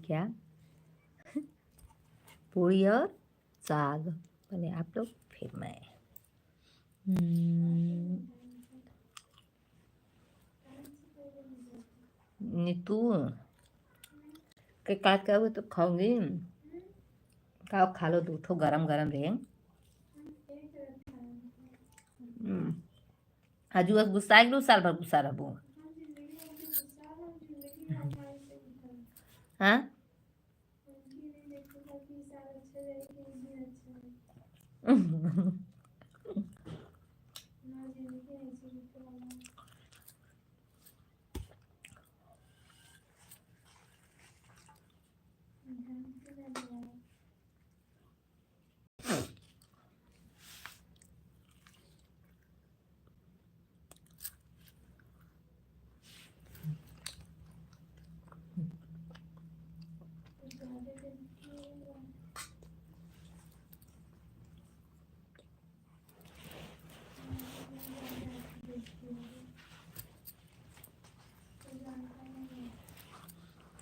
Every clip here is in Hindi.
क्या? पूड़ी और साग। पहले आप लोग फिर मैं। नीतू के काट के आओगे तो खाऊंगी। खाओ, खा लो, दूठो गरम गरम रहे। हजू बस गुस्सा गेलू, साल भर गुस्सा रहबू। हाँ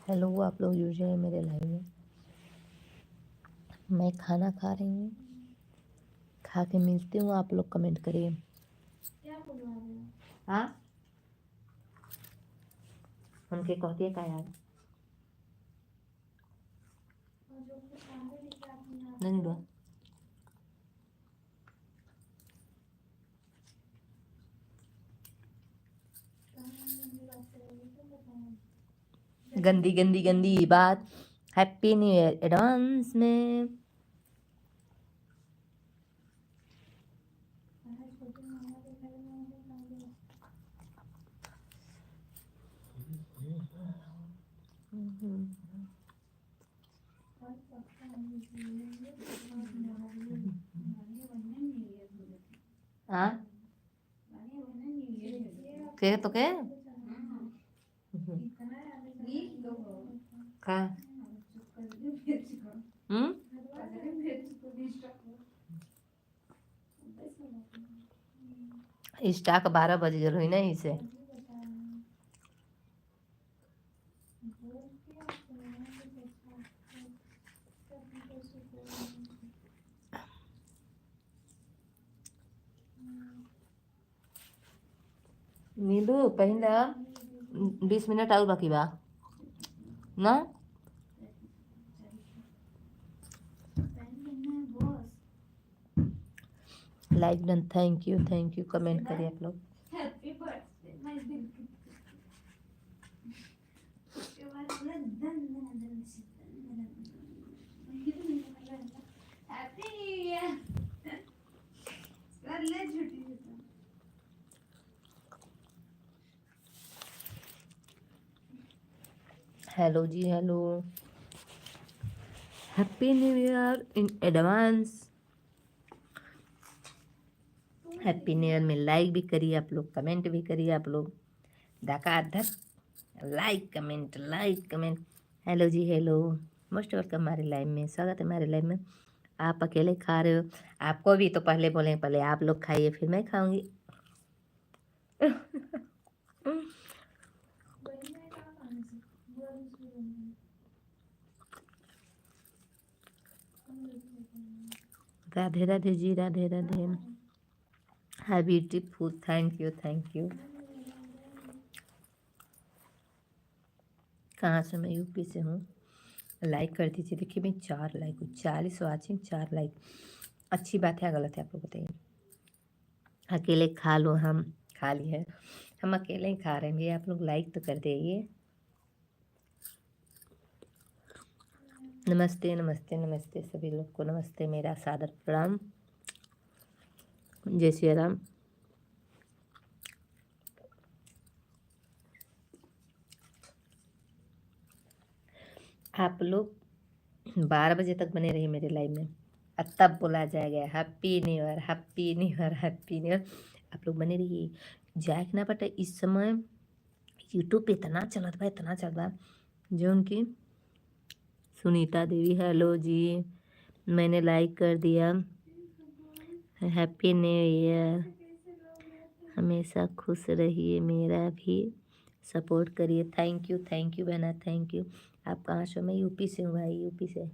हेलो, आप लोग जुड़ जाए मेरे लाइव में। मैं खाना खा रही हूँ, खा के मिलती हूँ। आप लोग कमेंट करिए। हाँ, उनके कहती है क्या यार? नहीं दो गंदी गंदी गंदी बात। हैप्पी न्यू ईयर एडवांस में। हाँ के तो के का स्टाक 12 बज गए हुई ना इसे। नीलू पहले 20 मिनट और बाकी बा ना। Like done, thank you comment करिए आप लोग। Hello ji, hello, happy new year in advance. Happy new year में लाइक भी करिए आप लोग, कमेंट भी करिए आप लोग। धकाधक like comment. Hello ji, hello, most welcome हमारे लाइव में। स्वागत है हमारे लाइव में। आप अकेले खा रहे हो? आपको भी तो पहले बोले, पहले आप लोग खाइए फिर मैं खाऊंगी। Radhe Radhe ji, Radhe Radhe. Hi beautiful, thank you. कहाँ से? मैं यूपी से हूँ। लाइक कर दीजिए। देखिए मैं 4 लाइक हूँ, 40 वाचिंग, 4 लाइक। अच्छी बात है गलत है आप लोग बताइए? अकेले खा लो, हम खा लिए, हम अकेले ही खा रहे हैं भैया। आप लोग लाइक तो कर दीजिए। नमस्ते सभी लोग को नमस्ते, मेरा सादर प्रणाम। जय श्री राम। आप लोग 12 बजे तक बने रहिए मेरे लाइव में, और तब बोला जाएगा happy new year, happy new year, happy new year. आप लोग बने रहिए। जाए ना पता इस समय यूट्यूब पे इतना चल रहा जो उनकी सुनीता देवी, हेलो जी, मैंने लाइक कर दिया। हैप्पी न्यू ईयर, हमेशा खुश रहिए, मेरा भी सपोर्ट करिए। थैंक यू बहना, थैंक यू। आप कहाँ से हो? मैं यूपी से हूँ भाई, यूपी से।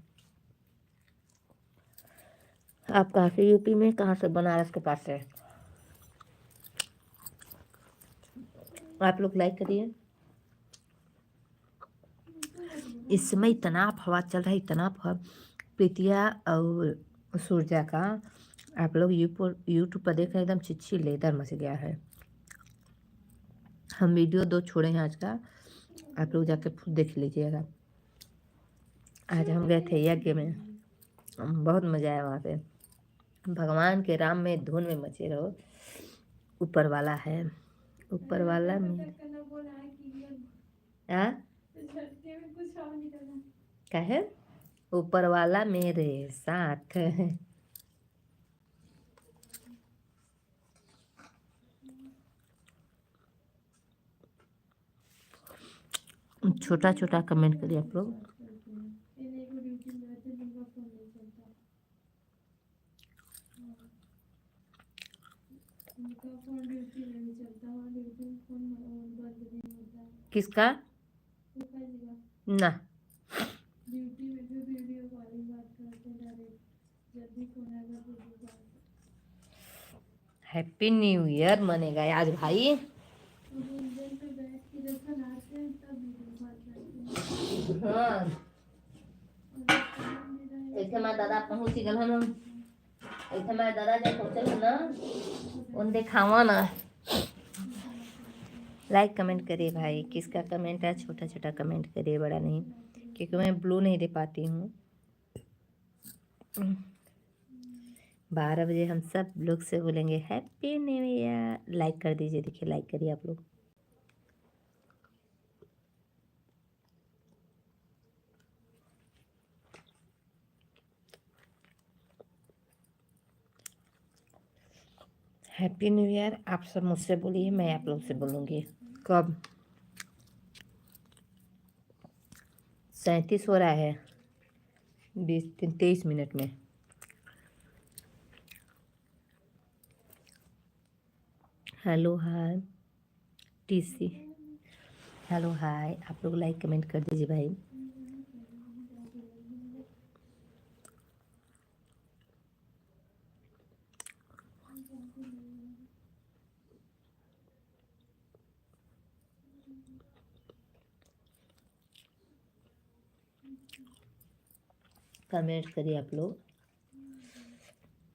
आप कहाँ से? यूपी में कहाँ से? बनारस के पास से। आप लोग लाइक करिए। इस समय इतना हवा चल रहा है, इतना प्रीतिया और सूरजा का, आप लोग यूट्यूब पर देख रहे हैं, एकदम चिच्ची लेदर मच गया है। हम वीडियो 2 छोड़े हैं आज का, आप लोग जाके खुद देख लीजिएगा। आज हम गए थे यज्ञ में, बहुत मज़ा आया वहाँ पे। भगवान के राम में धुन में मचे रहो। ऊपर वाला है, ऊपर वाला में क्या है? ऊपर वाला मेरे साथ है। छोटा छोटा कमेंट करिए आप लोग। किसका? ना। हैप्पी न्यू ईयर मनेगा आज भाई। हाँ, ऐसे हमारे दादा पहुँच गए हन, ऐसे हमारे दादा जब पहुँचल हन ना, उन देखावा ना। लाइक कमेंट करिए भाई, किसका कमेंट है? छोटा छोटा कमेंट करिए, बड़ा नहीं, क्योंकि मैं ब्लू नहीं दे पाती हूँ। 12 बजे हम सब लोग से बोलेंगे हैप्पी न्यू ईयर। लाइक कर दीजिए, देखिए लाइक करिए आप लोग। हैप्पी न्यू ईयर आप सब मुझसे बोलिए, मैं आप लोग से बोलूँगी। कब? 37 हो रहा है, 23 मिनट में। Hello hi TC, hello hi. आप लोग लाइक कमेंट कर दीजिए भाई। कमेंट करिए आप लोग,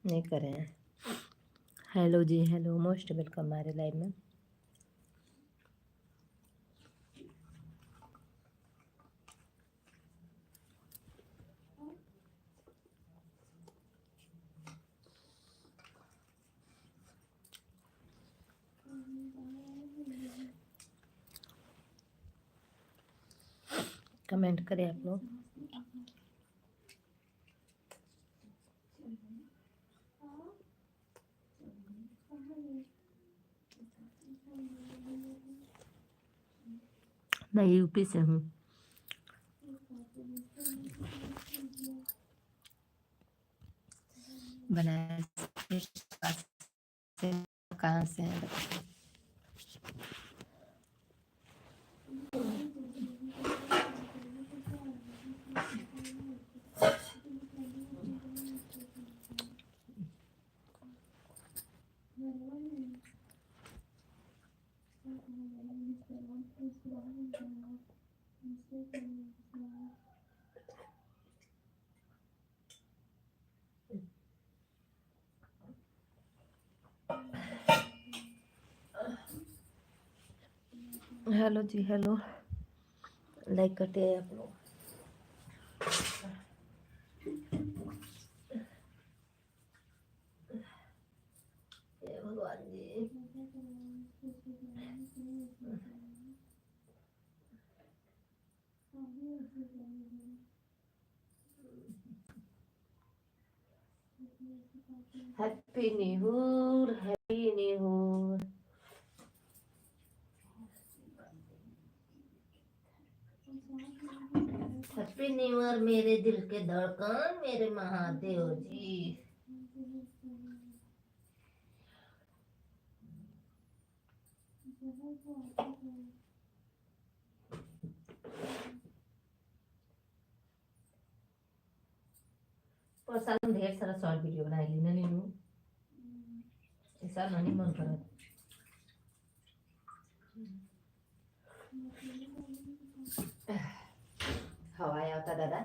नहीं कर रहे हैं। Hello ji, hello, most welcome हमारे लाइव में। कमेंट करें आप लोग। मैं यूपी से हूँ। बनारस से कहाँ से हैं बताइए? हेलो जी, हेलो, लाइक करते हैं आप लोग। हे भगवान जी, happy new year, happy new year. Happy new year मेरे दिल के धड़कन, मेरे महादेव जी। पर साल में ढेर सारा शॉर्ट वीडियो बनाई ली ना नीनू, ऐसा नहीं मन करत। हवा आता दादा।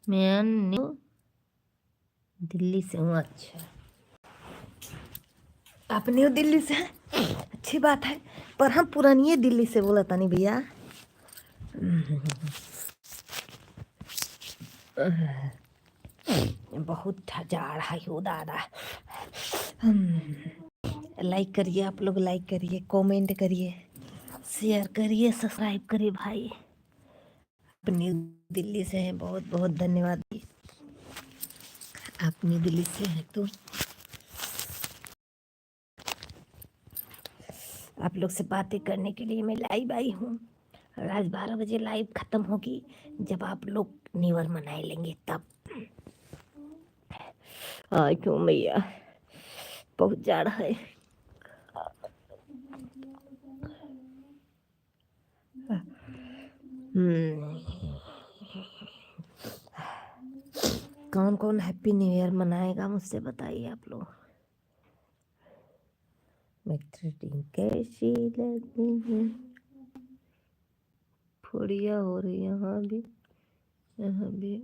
मैं न्यू दिल्ली से हूँ। अच्छा, आप न्यू दिल्ली से हैं, अच्छी बात है, पर हम पुरानी दिल्ली से बोला था नहीं भैया। बहुत जाड़ है हो दादा। लाइक करिए, आप लोग लाइक करिए, कमेंट करिए, शेयर करिए, सब्सक्राइब करिए भाई। आप न्यू दिल्ली से हैं, बहुत बहुत धन्यवाद। आप न्यू दिल्ली से हैं तो आप लोग से बातें करने के लिए मैं लाइव आई हूँ। आज 12 बजे लाइव ख़त्म होगी, जब आप लोग न्यू ईयर मनाए लेंगे तब। क्यों भैया, बहुत जाड़ा है। कौन कौन हैप्पी न्यू ईयर मनाएगा मुझसे बताइए आप लोग। मैं ग्रीटिंग कैसी लगी है, फुड़िया हो रही है यहाँ भी, यहाँ भी।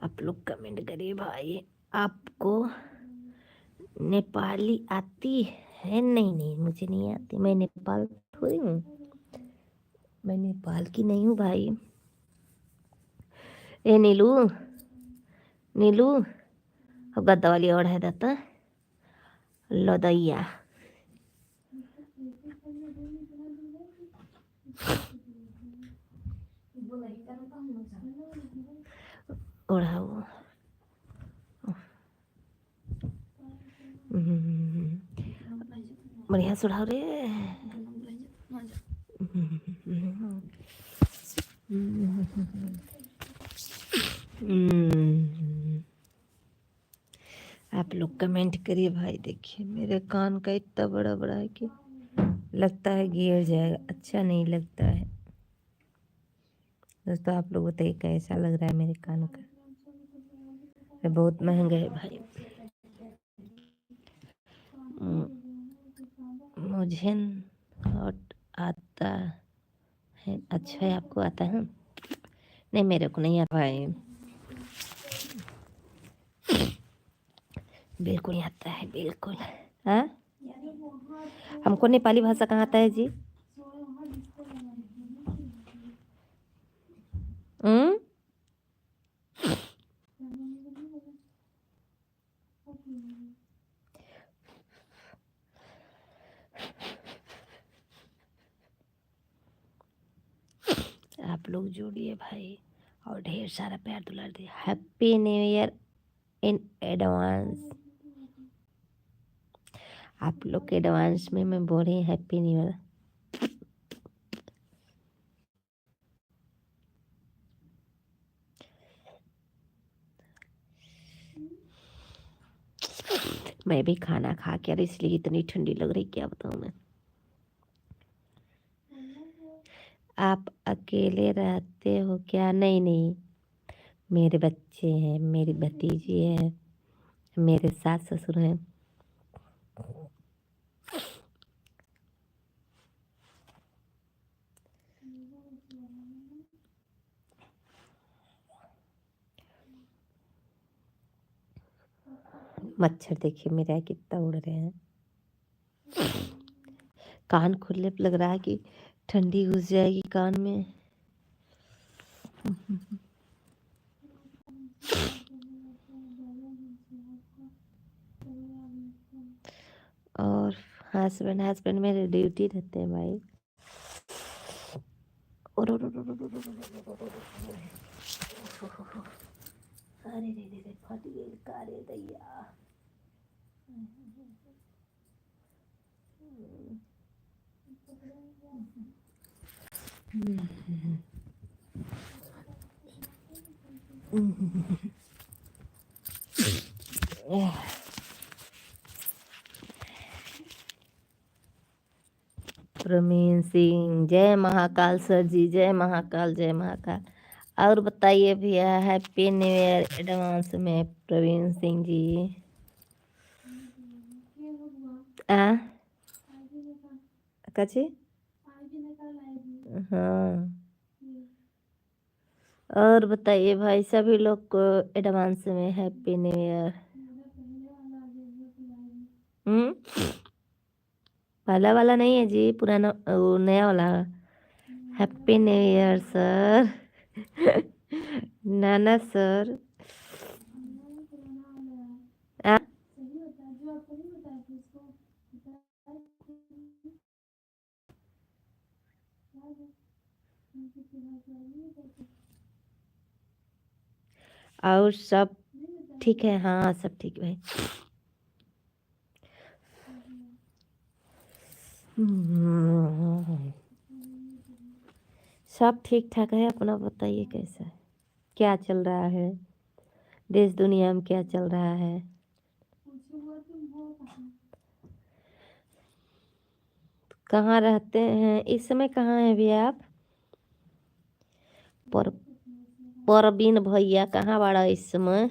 आप लोग कमेंट करिए भाई। आपको नेपाली आती है? नहीं नहीं, मुझे नहीं आती, मैं नेपाल थोड़ी हूँ, मैं नेपाल की नहीं हूँ भाई। ए नीलू, नीलू अब गद्दा वाली और है दाता लदैया। ओढ़ाओ, बढ़िया से उड़ाओ रे। आप लोग कमेंट करिए भाई। देखिए मेरे कान का इतना बड़ा बड़ा है कि लगता है गिर जाएगा, अच्छा नहीं लगता है। दोस्तों आप लोग बताइए कैसा लग रहा है मेरे कान का। बहुत महंगा है भाई। मुझे हॉट आता है। अच्छा है, आपको आता है? नहीं मेरे को नहीं आता भाई, बिल्कुल नहीं आता है, बिल्कुल। हाँ, हमको नेपाली भाषा कहाँ आता है जी? आप लोग जोड़िए भाई और ढेर सारा प्यार दुलार दिए। Happy new year in advance. आप लोग के एडवांस में मैं बोल रही हैप्पी न्यू ईयर। मैं भी खाना खा के, इसलिए इतनी ठंडी लग रही, क्या बताऊँ मैं। आप अकेले रहते हो क्या? नहीं नहीं, मेरे बच्चे हैं, मेरी भतीजी है, मेरे सास ससुर हैं। मच्छर देखिए मेरा कितना उड़ रहे हैं। कान खुलने पे लग रहा है कि ठंडी घुस जाएगी कान में। और हस्बैंड हस्बैंड मेरे ड्यूटी रहते हैं भाई। और अरे रे रे रे फट गई का रे दैया। प्रवीण सिंह, जय महाकाल सर जी, जय महाकाल जय महाकाल। और बताइए भैया, हैप्पी न्यू ईयर एडवांस में प्रवीण सिंह जी। आ कची हाँ, और बताइए भाई सभी लोग को एडवांस में हैप्पी न्यू ईयर। पहला वाला नहीं है जी, पुराना वो नया वाला। Happy new year sir. नाना सर। आ? और सब ठीक है? हाँ सब ठीक है भाई। सब ठीक ठाक है, अपना बताइए कैसा है, क्या चल रहा है, देश दुनिया में क्या चल रहा है। कहाँ रहते हैं इस समय, कहाँ हैं भी आप? पर परवीन भैया कहाँ बाड़ा इस समय?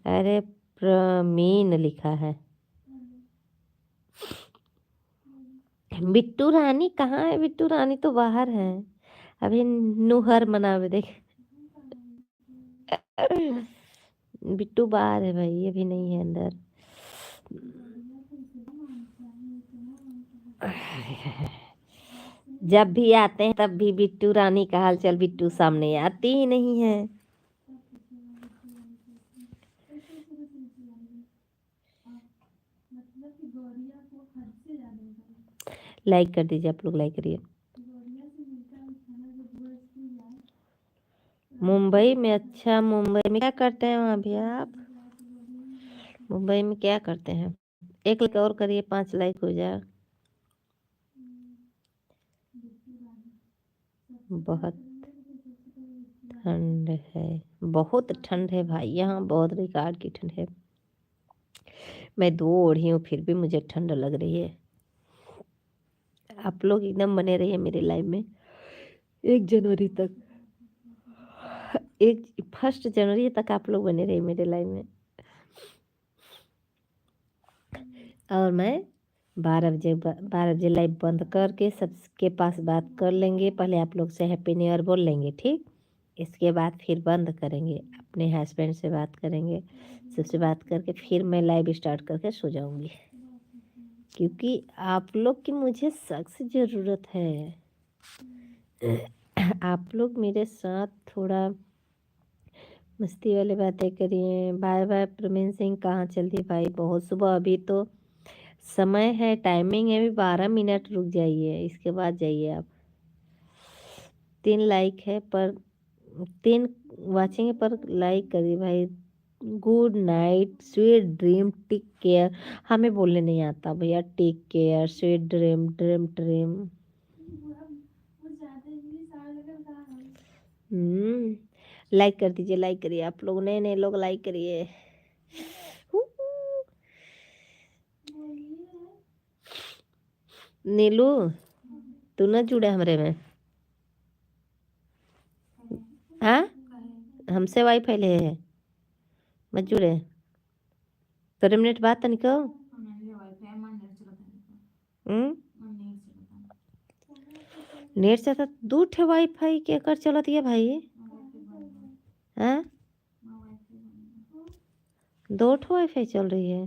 अरे प्रमीन लिखा है। बिट्टू रानी कहाँ है? बिट्टू रानी तो बाहर है, अभी नुहर मनावे देख। बिट्टू बाहर है भाई, अभी नहीं है अंदर। जब भी आते हैं तब भी बिट्टू रानी का हाल चाल, बिट्टू सामने आती ही नहीं है। लाइक कर दीजिए आप लोग, लाइक करिए। मुंबई में? अच्छा, मुंबई में क्या करते हैं वहाँ भी आप? मुंबई में क्या करते हैं? एक लाइक और करिए, 5 लाइक हो जाए। बहुत ठंड है, बहुत ठंड है भाई, यहाँ बहुत रिकॉर्ड की ठंड है। मैं 2 ओढ़ी हूँ फिर भी मुझे ठंड लग रही है। आप लोग एकदम बने रहिए मेरे लाइफ में 1 जनवरी तक, 1 जनवरी तक आप लोग बने रहिए मेरे लाइफ में। और मैं 12 बजे लाइव बंद करके सबके पास बात कर लेंगे। पहले आप लोग से हैप्पी न्यू ईयर बोल लेंगे, ठीक? इसके बाद फिर बंद करेंगे, अपने हस्बैंड से बात करेंगे, सबसे बात करके फिर मैं लाइव स्टार्ट करके सो जाऊंगी, क्योंकि आप लोग की मुझे सख्त ज़रूरत है। आप लोग मेरे साथ थोड़ा मस्ती वाली बातें करिए। बाय बाय प्रवीण सिंह, कहाँ चल दी भाई? बहुत सुबह, अभी तो समय है, टाइमिंग है, अभी 12 मिनट रुक जाइए, इसके बाद जाइए आप। 3 लाइक है पर 3 वाचिंग है पर लाइक करिए भाई। Good night, sweet dream, take care. हमें बोलने नहीं आता भैया, take care, sweet dream, dream dream. Like कर दीजिए, लाइक करिए आप लोग, नए नए लोग लाइक करिए। नीलू, तू न जुड़े हमरे में? हाँ, हमसे वाईफाई ले है, मत जुड़े। तोरे मिनट बात तनिको। नेट से तो 2 ठे वाईफाई के कर चलत है भाई। हाँ, 2 ठो वाईफाई चल रही है।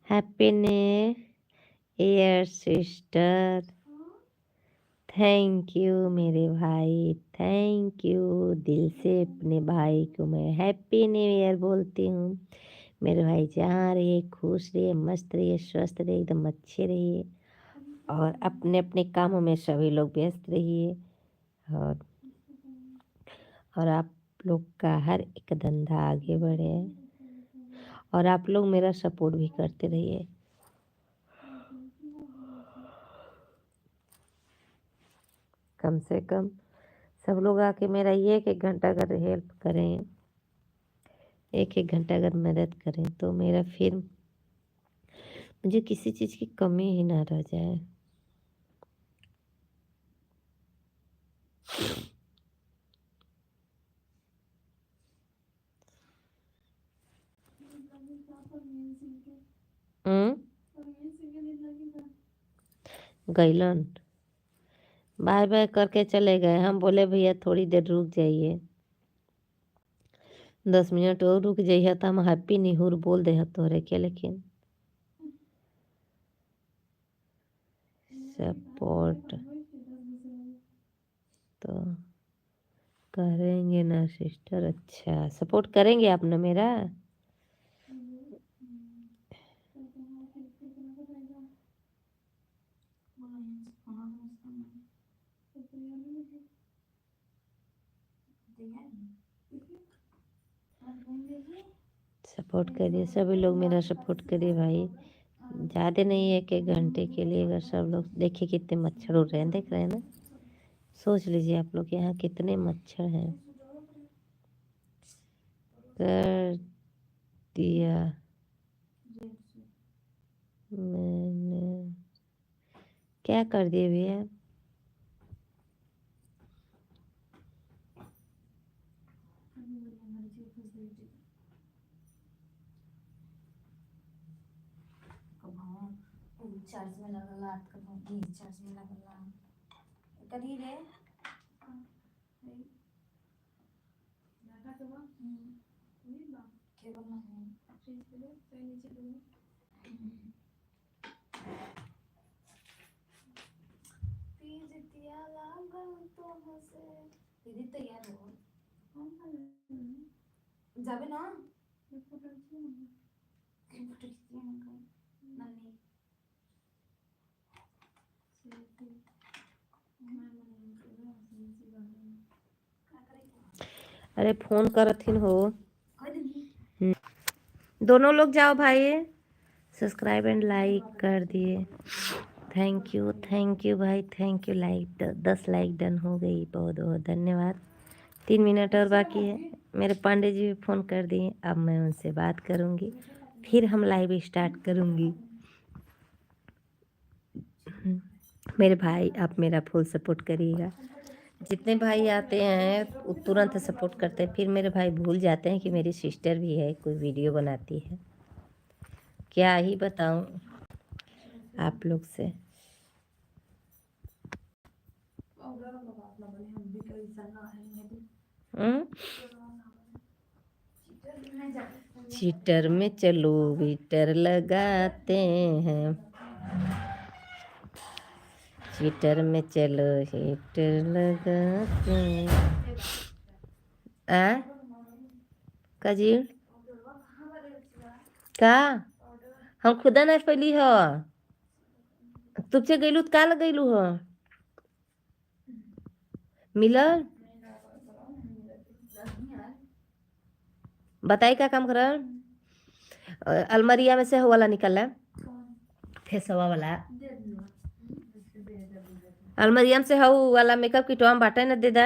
Happy new year sister, thank you मेरे भाई, थैंक यू। दिल से अपने भाई को मैं हैप्पी न्यू ईयर बोलती हूँ। मेरे भाई जहाँ रहिए, खुश रहिए, मस्त रहिए, स्वस्थ रहिए, एकदम अच्छे रहिए, और अपने अपने कामों में सभी लोग व्यस्त रहिए। और और आप लोग का हर एक धंधा आगे बढ़े और आप लोग मेरा सपोर्ट भी करते रहिए। कम से कम सब लोग आके मेरा ये 1-1 घंटा अगर हेल्प करें, 1-1 घंटा अगर मदद करें तो मेरा फिर मुझे किसी चीज़ की कमी ही ना रह जाए। गैलन बाय बाय करके चले गए। हम बोले भैया थोड़ी देर रुक जाइए, 10 मिनट और रुक जाइए तो हम हैप्पी निहुर बोल दे तोहरे के। लेकिन सपोर्ट तो करेंगे ना सिस्टर। अच्छा सपोर्ट करेंगे आप ना मेरा। सपोर्ट करिए, सभी लोग मेरा सपोर्ट करिए भाई। ज़्यादा नहीं, 1-1 घंटे के लिए अगर सब लोग देखिए कितने मच्छर उड़ रहे हैं, देख रहे हैं ना। सोच लीजिए आप लोग यहाँ कितने मच्छर हैं। कर दिया मैंने। क्या कर दिए भैया? चार्ज में लगला चार्ज में लगला करी रे केबल ना दीदी तैयार हो जाबे ना अरे फोन करथिन हो। दोनों लोग जाओ भाई, सब्सक्राइब एंड लाइक कर दिए। थैंक यू भाई, thank you. Like 10 like done हो गई, बहुत बहुत धन्यवाद। 3 मिनट और बाकी है। मेरे पांडे जी भी फ़ोन कर दिए, अब मैं उनसे बात करूँगी, फिर हम लाइव स्टार्ट करूँगी। मेरे भाई आप मेरा फुल सपोर्ट करिएगा। जितने भाई आते हैं वो तुरंत सपोर्ट करते हैं, फिर मेरे भाई भूल जाते हैं कि मेरी सिस्टर भी है, कोई वीडियो बनाती है। क्या ही बताऊं आप लोग से। चीटर में चलो वीटर लगाते हैं, चीटर में चलो हीटर लगाते हैं। काजी का हम खुदा नहीं पैली हो, तुझसे गईलू तो काल गईलू हो मिलल। बताई क्या काम कर। अलमारिया में से हो वाला निकला फेसवा वाला, अलमारिया में से हो वाला मेकअप किट हम बाटे न दे दा।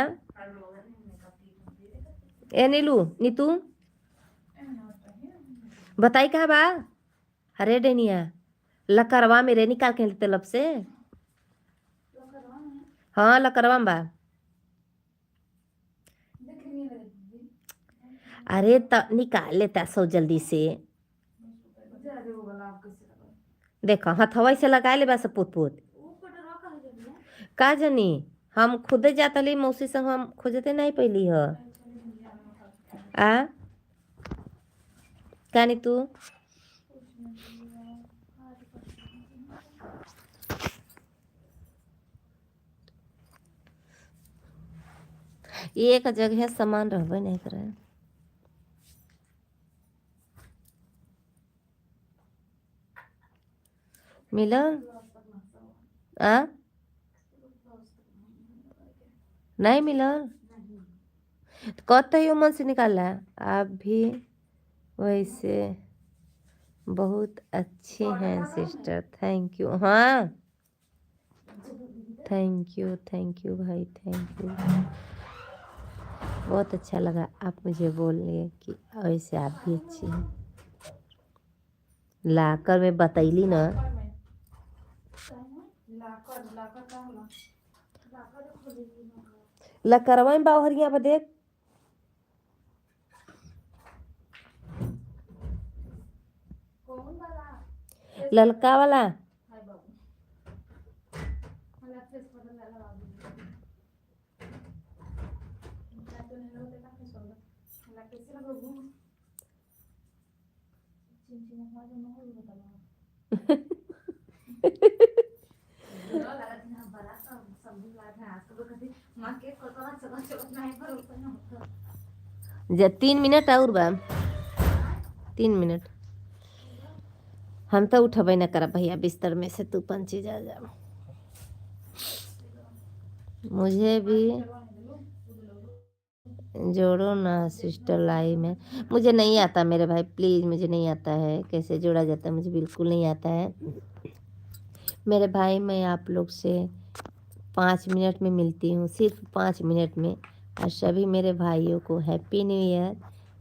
ए नीलू नीतू बताई कहा बा। अरे डेनिया लकरवा मेरे निकाल के तलब से। हाँ लकरवा में बा। अरे निकाल लेता सो जल्दी से। देखो हथवा से लगा ले बस पुत पुत का जनी। हम खुदे जाता ली मौसी संग, हम खोजते नहीं पैली हो आ कानी तू। एक जगह सामान रहबे नहीं करे। मिलल नहीं मिलल। तो कतई मन से निकाल रहा है। आप भी वैसे बहुत अच्छे हैं सिस्टर, थैंक यू। हाँ थैंक यू भाई, थैंक यू। बहुत अच्छा लगा आप मुझे बोलिए कि वैसे आप भी अच्छी हैं। लाकर में बतैली ना। लकरवा में बाहरिया पर देख, ललका वाला। जा 3 मिनट और बा, 3 मिनट। हम तो उठबे न करब भैया बिस्तर में से, तू पंची जा जा। मुझे भी जोड़ो ना सिस्टर लाइव में। मुझे नहीं आता मेरे भाई, प्लीज़ मुझे नहीं आता है कैसे जोड़ा जाता है, मुझे बिल्कुल नहीं आता है मेरे भाई। मैं आप लोग से 5 मिनट में मिलती हूँ, सिर्फ 5 मिनट में। और सभी मेरे भाइयों को हैप्पी न्यू ईयर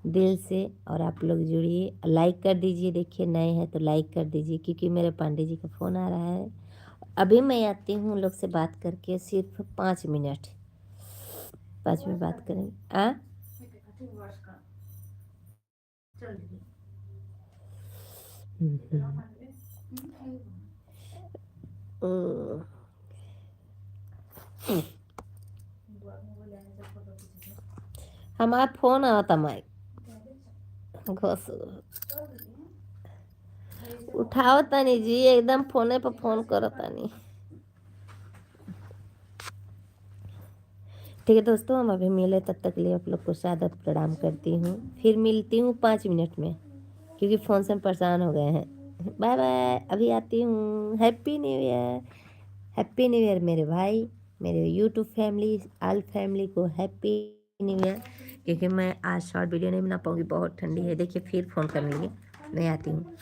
दिल से। और आप लोग जुड़िए, लाइक कर दीजिए। देखिए नए हैं तो लाइक कर दीजिए, क्योंकि मेरे पांडे जी का फ़ोन आ रहा है। अभी मैं आती हूँ उन लोग से बात करके, सिर्फ 5 मिनट, 5 मिनट बात करेंगे। हमारा फोन आता माइक घोस उठाओ तनी जी, एकदम फोने पर फोन करो तनी। ठीक है दोस्तों, हम अभी मिले, तब तक लिए आप लोग को सादर प्रणाम करती हूँ। फिर मिलती हूँ 5 मिनट में, क्योंकि फ़ोन से हम परेशान हो गए हैं। बाय बाय, अभी आती हूँ। Happy new year, happy new year मेरे भाई, मेरे यूट्यूब फैमिली, ऑल फैमिली को हैप्पी न्यू ईयर। क्योंकि मैं आज शॉर्ट वीडियो नहीं बना पाऊँगी, बहुत ठंडी है। देखिए फिर फ़ोन करने लगी, मैं आती हूँ।